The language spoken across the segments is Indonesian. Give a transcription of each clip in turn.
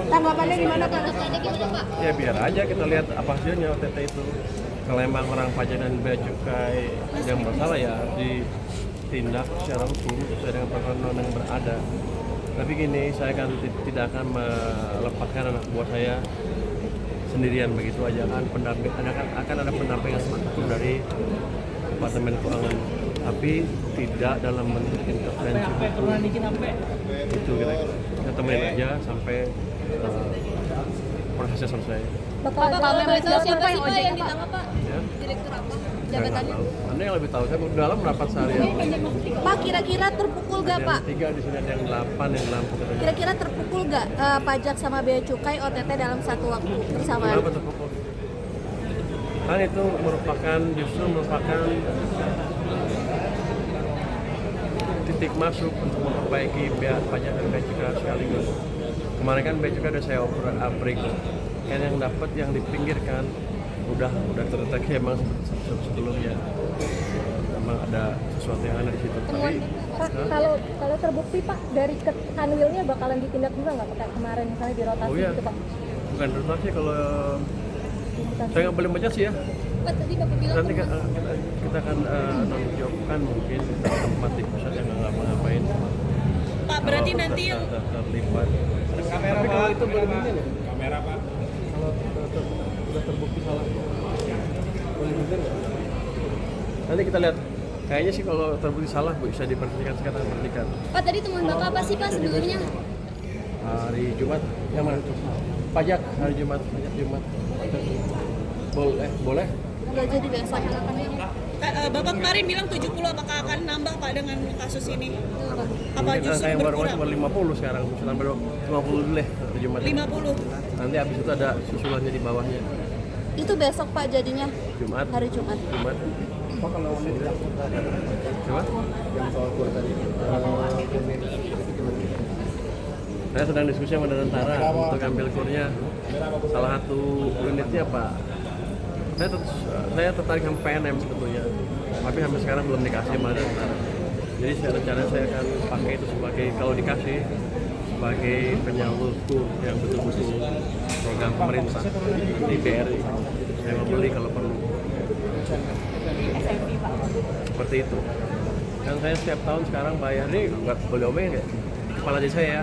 Tanggapannya gimana Pak? Ya biar aja kita lihat apa hasilnya OTT itu. Kalau emang orang pajak dan bea cukai yang bersalah ya ditindak secara hukum sesuai dengan peraturan yang berada. Tapi gini, saya kan tidak akan melepaskan anak buah saya sendirian begitu aja, akan ada pendampingan hukum dari Departemen Keuangan, tapi tidak dalam bentuk intervensi hukum. Itu kira-kira kita temuin aja sampai prosesnya selesai. Bapak boleh tahu siapa sih Pak yang ditangkap Pak? Ya? Direktur apa? Jabatannya? Anda yang lebih tahu, saya dalam rapat seharian. Pak, kira-kira terpukul gak Pak? Ada yang 3 di sini, ada yang 8 yang lampu. Kira-kira terpukul gak pajak sama bea cukai OTT dalam satu waktu bersamaan? Kenapa terpukul? Kan itu justru merupakan titik masuk untuk memperbaiki bea pajak dan bea cukai sekaligus. Kemarin kan bea cukai udah saya break, kan yang dapat yang dipinggirkan udah terdeteksi emang sebelumnya memang ada sesuatu yang ada di situ. Tapi Pak, kalau terbukti Pak dari kanwilnya bakalan ditindak juga nggak Pak kemarin misalnya dirotasi iya. gitu Pak? Bukan rotasi, kalau saya nggak boleh baca sih ya. Pak tadi Bapak bilang Nanti kita akan nonjokkan mungkin tempat di pusat yang nggak ngapain. Pak berarti nanti yang terlibat. Tapi kalau itu boleh minta ya? Kamera Pak. Kalau sudah terbukti salah, boleh minta nggak? Nanti kita lihat. Kayaknya sih kalau terbukti salah bisa diperhentikan sekarang perhentikan. Pak tadi temuan Bapak apa sih Pak sebelumnya? Hari Jumat yang mana itu? Pajak hari Jumat, pajak Jumat. Boleh. Nggak jadi besok. Bapak kemarin bilang 70, apakah akan nambah Pak dengan kasus ini? Apa Mungkin justru yang baru berkurang? baru 50 sekarang, misalnya baru 50 dulu deh hari Jumat. 50. Nanti habis itu ada susulannya di bawahnya. Itu besok Pak jadinya? Jumat. Hari Jumat. Apa kalau coba? Yang soal kur tadi. Saya sedang diskusi sama tentara untuk ambil kurnya. Salah satu unitnya Pak. Saya tertarik sama PNM sebetulnya, tapi sampai sekarang belum dikasih sama tentara. Jadi rencana saya akan pakai itu sebagai, kalau dikasih, sebagai penyalur kur yang betul-betul program pemerintah di BRI. Saya mau beli kalau perlu. Seperti itu. Kan saya setiap tahun sekarang bayar, ini nggak boleh omongin ya, kepala desa saya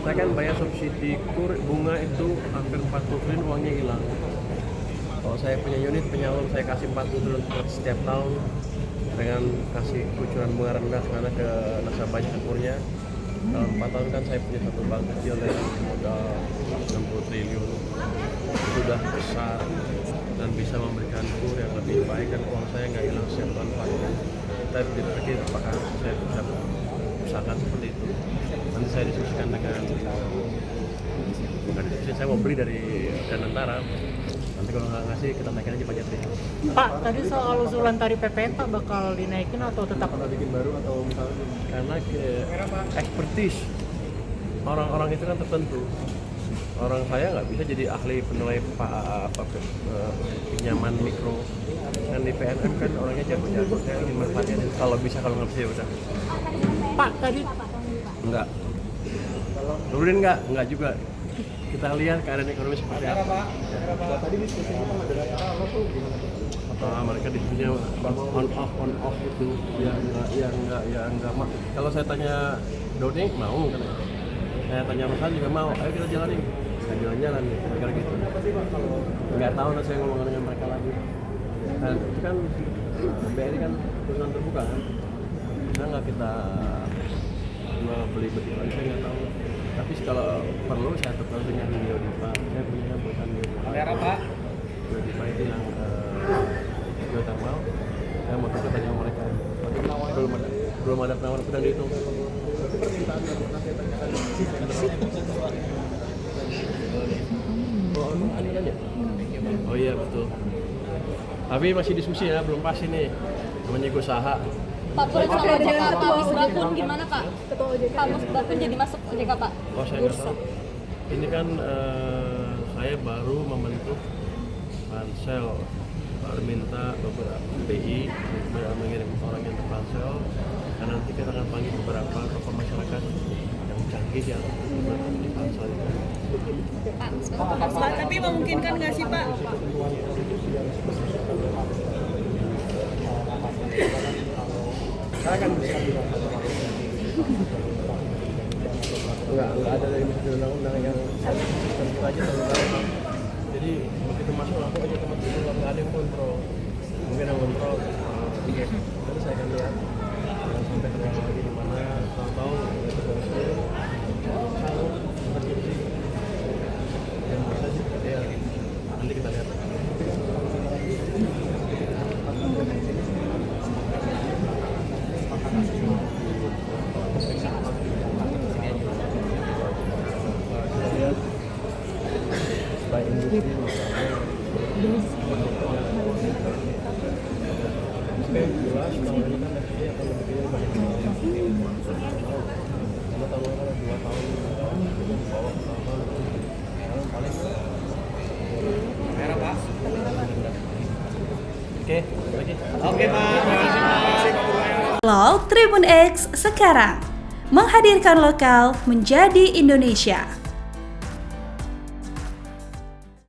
kan bayar subsidi kur bunga itu hampir 40 triliun, uangnya hilang. Kalau saya punya unit penyalur, saya kasih 40 triliun setiap tahun dengan kasih kucuran bunga rendah karena ke nasabahnya kurnya. Dalam 4 tahun kan saya punya satu bank kecil dengan modal 60 triliun. Itu sudah besar dan bisa memberikan kur yang lebih baik dan uang saya nggak hilang setiap tahun pajak. Saya berpikir apakah saya bisa usahakan seperti itu. Nanti saya diskusikan dengan, bukan diskusi, saya mau beli dari tentara. Nanti kalau nggak ngasih, kita naikin aja pajaknya. Pak, tadi soal usulan tarif PPN Pak bakal dinaikin atau tetap bikin baru atau misalnya? Karena expertise orang-orang itu kan tertentu. Orang saya nggak bisa jadi ahli penilai pinjaman mikro. Dan di PNM kan orangnya jago-jago, saya ingin manfaatnya. Kalau bisa, kalau nggak bisa ya udah. Pak tadi Enggak. Nurunin enggak juga. Kita lihat keadaan ekonomi seperti apa. Tadi diskusi kita dengan apa tuh gimana? Mereka diskusinya on off itu yang enggak mau. Kalau saya tanya Doni mau kan. Saya tanya Rosan juga mau. Ayo kita jalanin. Kita jalan-jalan kira-kira gitu. Enggak tahu nanti saya ngomong dengan mereka lagi. Dan itu kan BRI kan perusahaan terbuka kan. Bisa nggak kita beli betulan, saya nggak tahu. Tapi kalau perlu saya tukar dengan Biodiva. Saya punya perusahaan Biodiva. kamera Pak. Biodiva itu yang geothermal. Saya mau tukar tanya mereka. Belum ada penawaran, sedang dihitung. Itu permintaan yang pernah saya tanyakan. Oh, ini aja. Oh iya betul. Tapi masih diskusi ya, belum pasti nih. Namanya gue usaha. Pak Pur sama OJK, Pak Misbakun gimana Pak? Ketua OJK. Pak Misbakun jadi masuk OJK Pak? Oh saya nggak tahu. Ini kan saya baru membentuk pansel, baru minta beberapa BI mengirim orang yang ke pansel, dan nanti kita akan panggil beberapa tokoh masyarakat yang canggih yang di pansel itu. Pak, tapi memungkinkan nggak sih Pak? Saya akan enggak ada dari undang-undang yang tentu aja undang-undang. Jadi begitu masuk langsung aja teman-teman, nggak ada yang kontrol. Mungkin yang kontrol. Nanti saya akan lihat sampai terulang lagi di mana. Tahu kalau terjadi yang bisa sih ya nanti kita lihat. Supaya industri jelas kalau ini kan FDA akan lebih banyak karena tahun kan 2 tahun di bawah tahun sekarang paling merah Pak. Oke Pak. Vlog Tribun X sekarang menghadirkan lokal menjadi Indonesia.